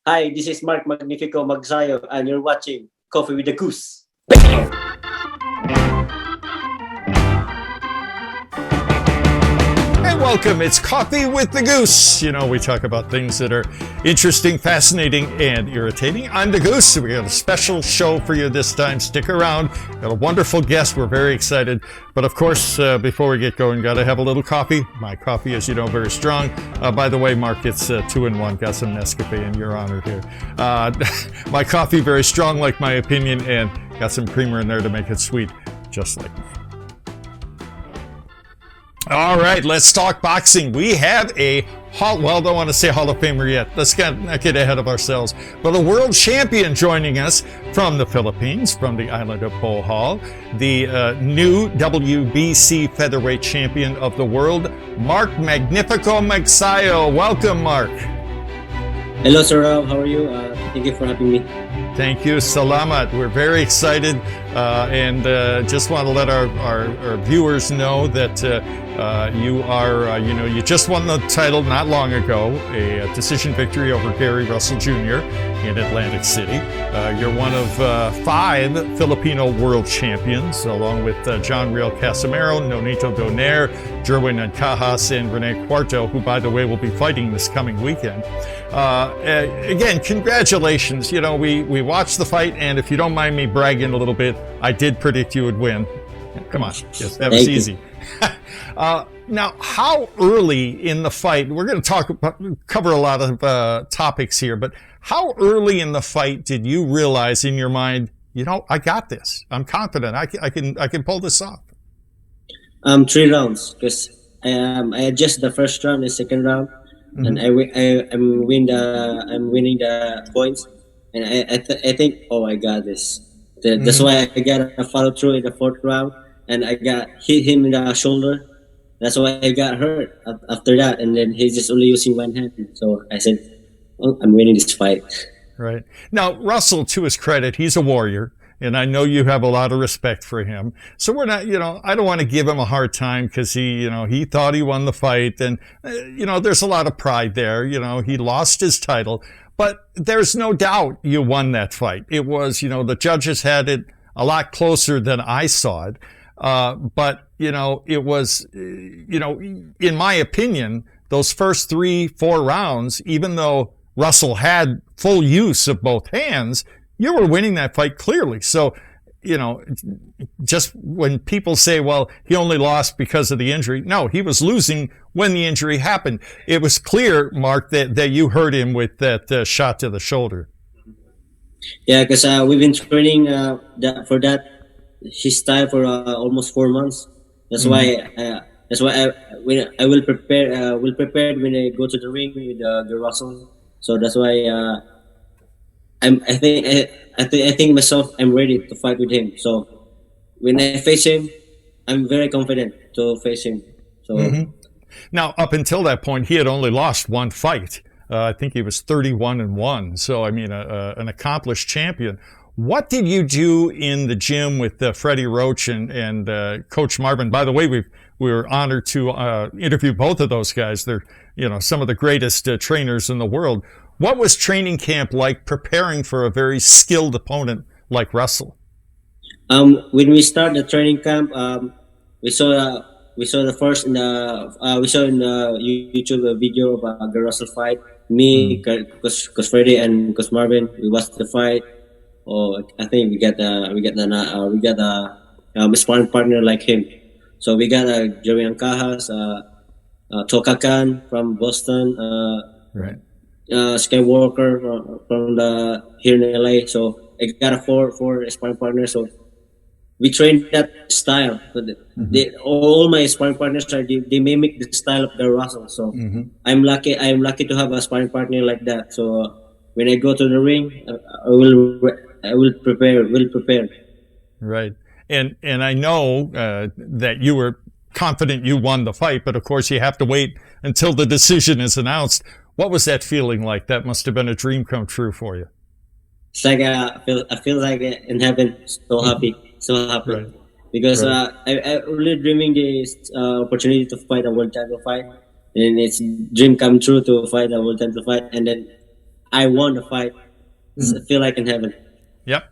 Hi, this is Mark Magnifico Magsayo, and you're watching Coffee with the Goose. Hey, welcome. It's Coffee with the Goose. You know, we talk about things that are interesting, fascinating, and irritating. I'm the Goose. We got a special show for you this time. Stick around. Got a wonderful guest. We're very excited. But of course, before we get going, got to have a little coffee. My coffee, as you know, very strong. By the way, Mark, it's 2-in-1. Got some Nescafe in your honor here. My coffee, very strong, like my opinion, and got some creamer in there to make it sweet, just like me. All right, let's talk boxing. We have a don't want to say Hall of Famer yet. Let's not get ahead of ourselves. But a world champion joining us from the Philippines, from the island of Bohol, the new WBC Featherweight Champion of the world, Mark Magnifico Magsayo. Welcome, Mark. Hello, Sir Rob. How are you? Thank you for having me. Thank you. Salamat. We're very excited and just want to let our viewers know that you are, you just won the title not long ago, a decision victory over Gary Russell Jr. in Atlantic City. You're one of 5 Filipino world champions, along with John Real Casimero, Nonito Donaire, Jerwin Ancajas, and Rene Cuarto, who, by the way, will be fighting this coming weekend. Again, congratulations. You know, we watched the fight, and if you don't mind me bragging a little bit, I did predict you would win. Come on, yes, that was easy. Now, how early in the fight, we're going to cover a lot of topics here, but how early in the fight did you realize in your mind, I got this. I'm confident. I can pull this off. 3 rounds, because I adjust the first round, the second round, and I'm winning the points, and I think, I got this. That's why I got a follow through in the 4th round, and I got hit him in the shoulder. That's why I got hurt after that, and then he's just only using one hand. So I said, I'm winning this fight. Right. Now, Russell, to his credit, he's a warrior, and I know you have a lot of respect for him. So we're not, I don't want to give him a hard time because he thought he won the fight, and, there's a lot of pride there. He lost his title, but there's no doubt you won that fight. It was, the judges had it a lot closer than I saw it. But it was, in my opinion, those first 3-4 rounds, even though Russell had full use of both hands, you were winning that fight clearly. So, just when people say, well, he only lost because of the injury. No, he was losing when the injury happened. It was clear, Mark, that you hurt him with that shot to the shoulder. Yeah, because we've been training for that his style for almost 4 months. That's why I will prepare when I go to the ring with the Russell. So that's why I think myself I'm ready to fight with him. So when I face him, I'm very confident to face him. So now, up until that point, he had only lost 1 fight. I think he was 31-1. So I mean, an accomplished champion. What did you do in the gym with Freddie Roach and Coach Marvin? By the way, we were honored to interview both of those guys. They're some of the greatest trainers in the world. What was training camp like, preparing for a very skilled opponent like Russell? When we start the training camp, we saw the first in the YouTube video about the Russell fight. Me, Coach Freddie, and Coach Marvin, we watched the fight. I think we got a sparring partner like him. So we got Jerry Ancajas, Tokakan from Boston, right. Skywalker from here in LA. So I got a four sparring partners. So we trained that style. So all my sparring partners they mimic the style of the Russell. So I'm lucky to have a sparring partner like that. So when I go to the ring, I will prepare. Right. And I know that you were confident you won the fight, but of course you have to wait until the decision is announced. What was that feeling like? That must have been a dream come true for you. It's like I feel like in heaven, so happy. Right. Because I really dreaming this opportunity to fight a world title fight, and it's dream come true to fight a world title fight, and then I won the fight. I feel like in heaven. Yep.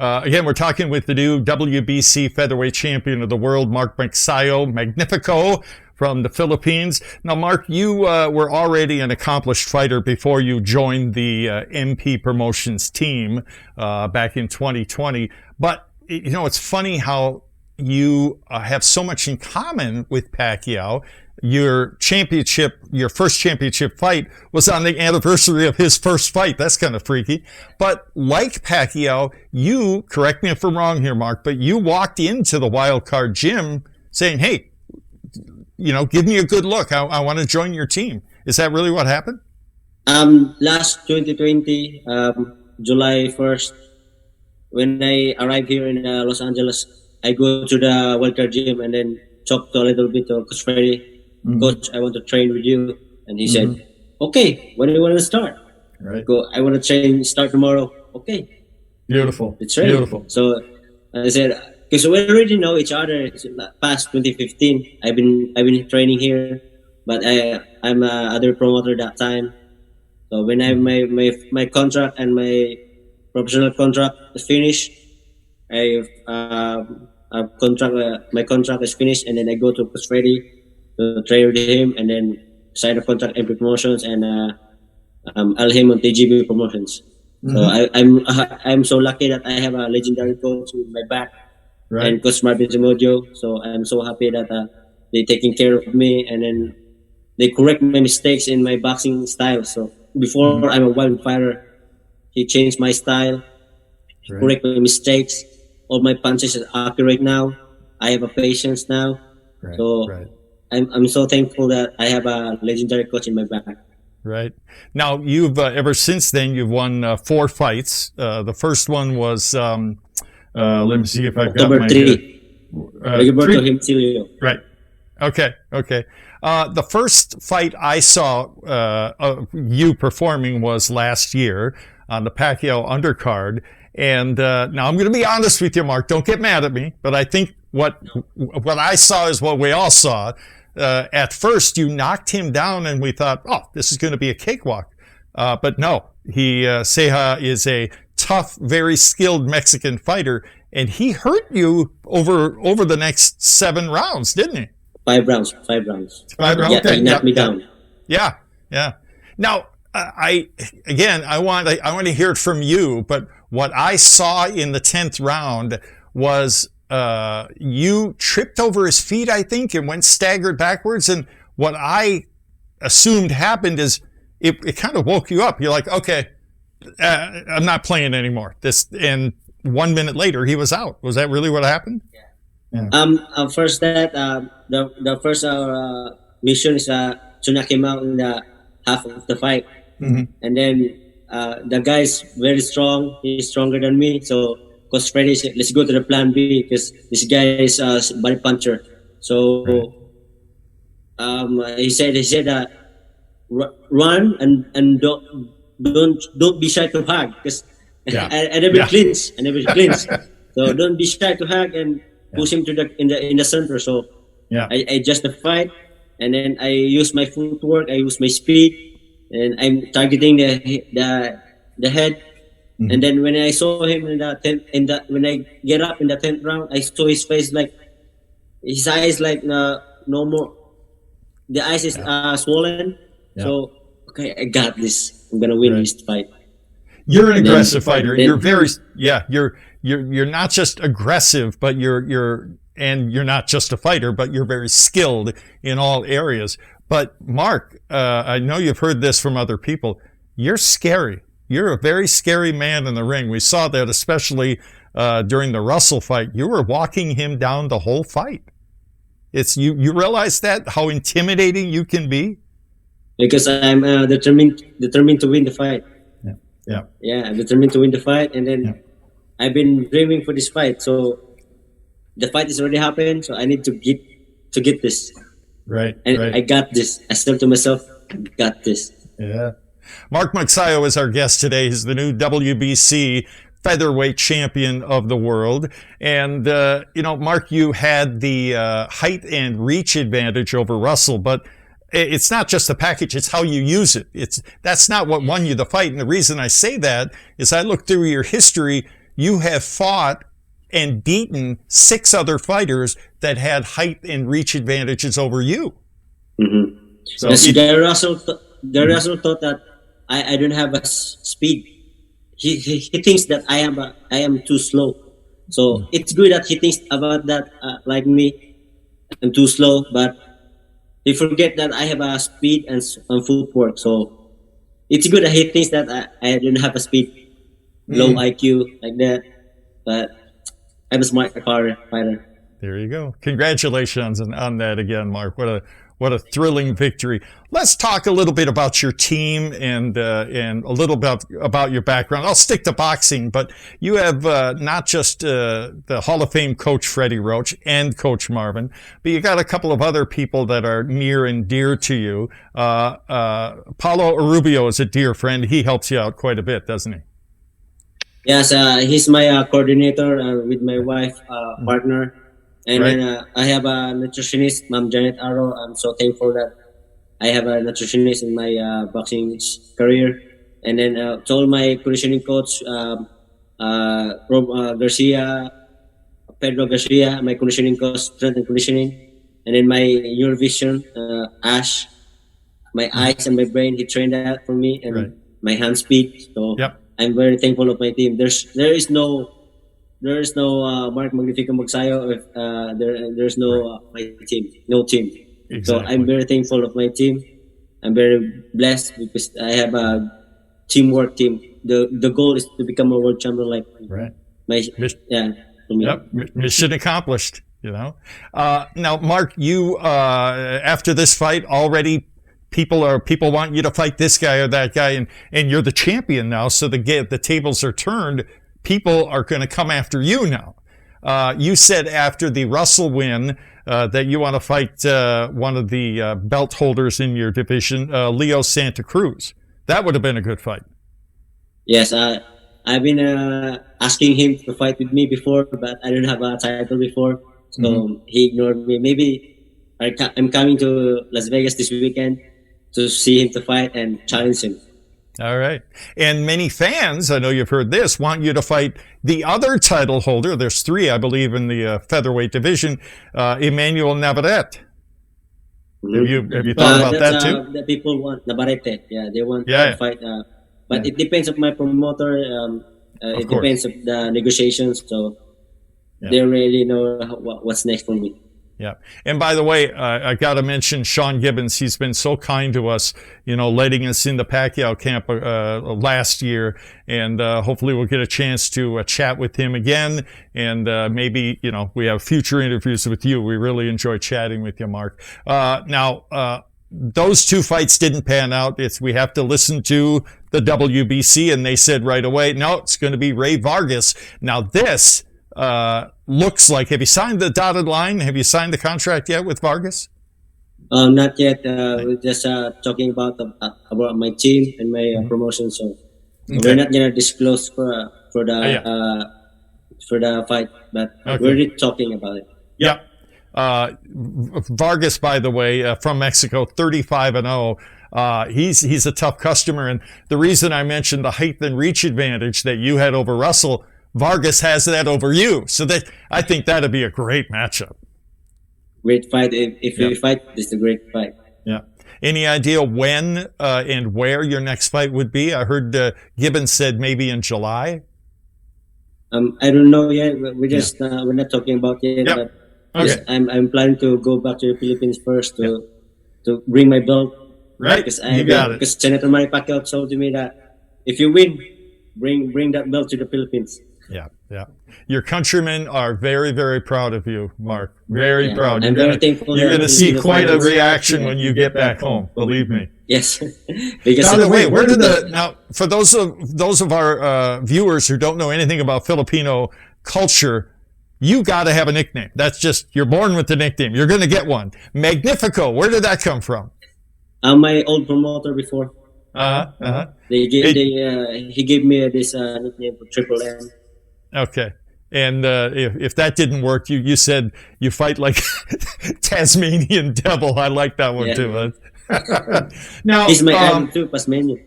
Again, we're talking with the new WBC Featherweight Champion of the world, Mark Magsayo, Magnifico, from the Philippines. Now, Mark, you were already an accomplished fighter before you joined the MP Promotions team back in 2020. But, you know, it's funny how you have so much in common with Pacquiao. Your first championship fight was on the anniversary of his first fight. That's kind of freaky. But like Pacquiao, you, correct me if I'm wrong here, Mark, but you walked into the wild card gym saying, hey, you know, give me a good look. I want to join your team. Is that really what happened? Last 2020, July 1st, when I arrived here in Los Angeles, I go to the wild card gym and then talk to a little bit to Coach Freddy. Coach, I want to train with you. And he said, okay, when do you want to start? Right. I want to start tomorrow. Okay. Beautiful. It's ready. Beautiful. So I said, because we already know each other. Past 2015, I've been training here, but I'm other promoter that time. So when I my contract and my professional contract is finished, my contract is finished, and then I go to Coach Freddy to train with him, and then sign a contract MP Promotions, and I'll him on TGB Promotions. So I'm so lucky that I have a legendary coach with my back, and Coach Marvin Zamudio. So I'm so happy that they taking care of me, and then they correct my mistakes in my boxing style. So before I'm a wild fighter, he changed my style, correct my mistakes. All my punches are accurate now. I have a patience now. I'm so thankful that I have a legendary coach in my back. Right. Now, you've ever since then, you've won 4 fights. The first one was, let me see if I've got October my... 3. Roberto Himsilio. Right. Okay. The first fight I saw you performing was last year on the Pacquiao undercard. And now I'm going to be honest with you, Mark. Don't get mad at me. But I think what I saw is what we all saw. At first, you knocked him down, and we thought, oh, this is going to be a cakewalk. But no, Ceja is a tough, very skilled Mexican fighter, and he hurt you over the next 7 rounds, didn't he? 5 rounds. 5 rounds. 5 rounds. Yeah, okay. he knocked me down. Yeah. Now, I want to hear it from you, but what I saw in the 10th round was you tripped over his feet, I think, and went staggered backwards. And what I assumed happened is it kind of woke you up. You're like, okay, I'm not playing anymore. And 1 minute later, he was out. Was that really what happened? Yeah. First that the first mission is to knock him out in the half of the fight, and then the guy's very strong. He's stronger than me, so Coach Freddy said, let's go to the plan B because this guy is a body puncher. So he said run and don't be shy to hug because I never clinch. So don't be shy to hug and push him to in the center. So I just the fight, and then I use my footwork, I use my speed, and I'm targeting the head. And then when I saw him when I get up in the 10th round, I saw his face like his eyes like no more. The eyes is swollen. So okay, I got this. I'm gonna win this fight. You're an aggressive fighter. You're very You're not just aggressive, but you're not just a fighter, but you're very skilled in all areas. But Mark, I know you've heard this from other people. You're scary. You're a very scary man in the ring. We saw that especially during the Russell fight. You were walking him down the whole fight. It's you realize that, how intimidating you can be? Because I'm determined to win the fight. Yeah, I'm determined to win the fight, and then I've been dreaming for this fight. So the fight is already happened. So I need to get this. Right. I got this. I said to myself, I got this. Yeah. Mark Magsayo is our guest today. He's the new WBC Featherweight Champion of the world. And, Mark, you had the height and reach advantage over Russell. But it's not just the package, it's how you use it. That's not what won you the fight. And the reason I say that is I look through your history, you have fought and beaten 6 other fighters that had height and reach advantages over you. Mm-hmm. So yes, the Russell thought that I don't have a speed. He thinks that I am too slow. So it's good that he thinks about that, like me. I'm too slow, but he forget that I have a speed and footwork. So it's good that he thinks that I don't have a speed, low IQ like that. But I'm a smart fighter. There you go. Congratulations on that again, Mark. What a thrilling victory. Let's talk a little bit about your team and a little bit about your background. I'll stick to boxing, but you have not just the Hall of Fame coach Freddie Roach and Coach Marvin, but you got a couple of other people that are near and dear to you. Paulo Arubio is a dear friend. He helps you out quite a bit, doesn't he? Yes, he's my coordinator with my wife, partner. And right. Then I have a nutritionist, Ma'am Janet Arrow. I'm so thankful that I have a nutritionist in my boxing career. And then to all my conditioning coach, Rob Garcia, Pedro Garcia, my conditioning coach, strength and conditioning. And then my Eurovision, Ash, my eyes and my brain, he trained that for me, and my hand speed. So I'm very thankful of my team. There is no Mark Magnifico Magsayo if there's no my team, no team. Exactly. So I'm very thankful of my team. I'm very blessed because I have a teamwork team. The goal is to become a world champion, like for me. Yep, mission accomplished. You know. Now, Mark, you after this fight already. People want you to fight this guy or that guy, and you're the champion now. So the tables are turned. People are going to come after you now. You said after the Russell win that you want to fight one of the belt holders in your division, Leo Santa Cruz. That would have been a good fight. Yes, I've been asking him to fight with me before, but I don't have a title before, so he ignored me. Maybe I'm coming to Las Vegas this weekend to see him to fight and challenge him. All right. And many fans, I know you've heard this, want you to fight the other title holder. There's 3, I believe, in the featherweight division, Emmanuel Navarrete. Have you thought about that too? The people want Navarrete. Yeah, they want to fight. But it depends on my promoter. It depends on the negotiations. So they really know what's next for me. Yeah. And by the way, I got to mention Sean Gibbons. He's been so kind to us, letting us in the Pacquiao camp last year. And hopefully we'll get a chance to chat with him again. And maybe, we have future interviews with you. We really enjoy chatting with you, Mark. Now, those 2 fights didn't pan out. We have to listen to the WBC. And they said right away, no, it's going to be Ray Vargas. Now this looks like, have you signed the dotted line? Have you signed the contract yet with Vargas? Not yet. We're just talking about my team and my promotion. So we're not gonna disclose for the fight, but we're already talking about it. Yeah. Vargas, by the way, from Mexico, 35-0. He's a tough customer, and the reason I mentioned the height and reach advantage that you had over Russell, Vargas has that over you. So I think that'd be a great matchup. Great fight. If we fight, it's a great fight. Yeah. Any idea when and where your next fight would be? I heard Gibbons said maybe in July. I don't know yet. We just we're not talking about it yet. But I'm planning to go back to the Philippines first to bring my belt. Right. Because Senator Manny Pacquiao told me that if you win, bring that belt to the Philippines. Yeah. Your countrymen are very, very proud of you, Mark. Very proud. I'm very thankful. You're going to see quite a reaction when you get back home. Believe me. Yes. By the way, now for those of our viewers who don't know anything about Filipino culture, you got to have a nickname. That's just, you're born with the nickname. You're going to get one. Magnifico. Where did that come from? My old promoter before. He gave me this nickname for Triple M. Okay. And if that didn't work, you said you fight like Tasmanian devil. I like that one too. Now, He's my idol too, Pasmenyo.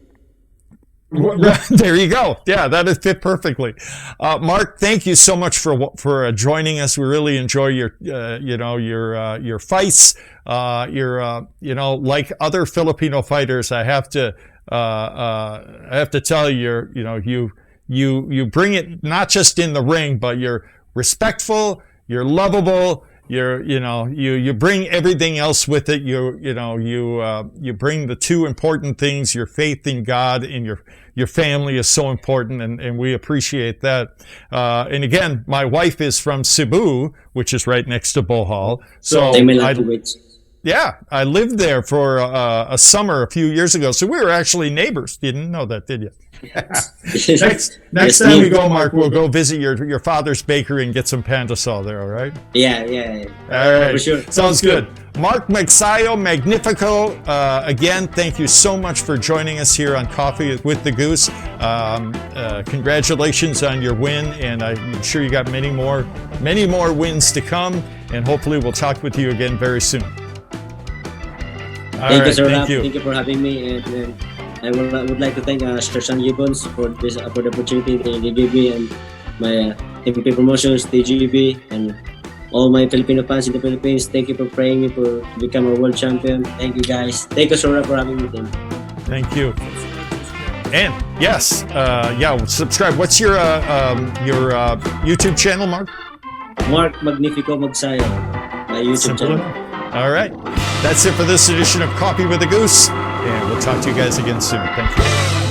there you go. Yeah, that is fit perfectly. Mark, thank you so much for joining us. We really enjoy your your fights. Like other Filipino fighters, I have to tell you, you bring it not just in the ring, but you're respectful, you're lovable. You bring everything else with it. You bring the two important things. Your faith in God and your family is so important, and we appreciate that. And again, my wife is from Cebu, which is right next to Bohol. So I lived there for a summer a few years ago. So we were actually neighbors. You didn't know that, did you? Next time we go, Mark, we'll go visit your father's bakery and get some pandesal there, all right? Yeah. All right. For sure. Sounds good. Mark Magsayo, Magnifico, again, thank you so much for joining us here on Coffee with the Goose. Congratulations on your win, and I'm sure you got many more wins to come, and hopefully we'll talk with you again very soon. Thank you, sir. Thank you for having me, and I would like to thank Sir San Gibbons for the opportunity that he gave me, and my MP Promotions, TGB, and all my Filipino fans in the Philippines. Thank you for praying me for become a world champion. Thank you, guys. Thank you, Sir, for having me. Thank you. And yes, subscribe. What's your YouTube channel, Mark? Mark Magnifico Magsayo, my YouTube channel. All right. That's it for this edition of Coffee with the Goose, and we'll talk to you guys again soon. Thank you.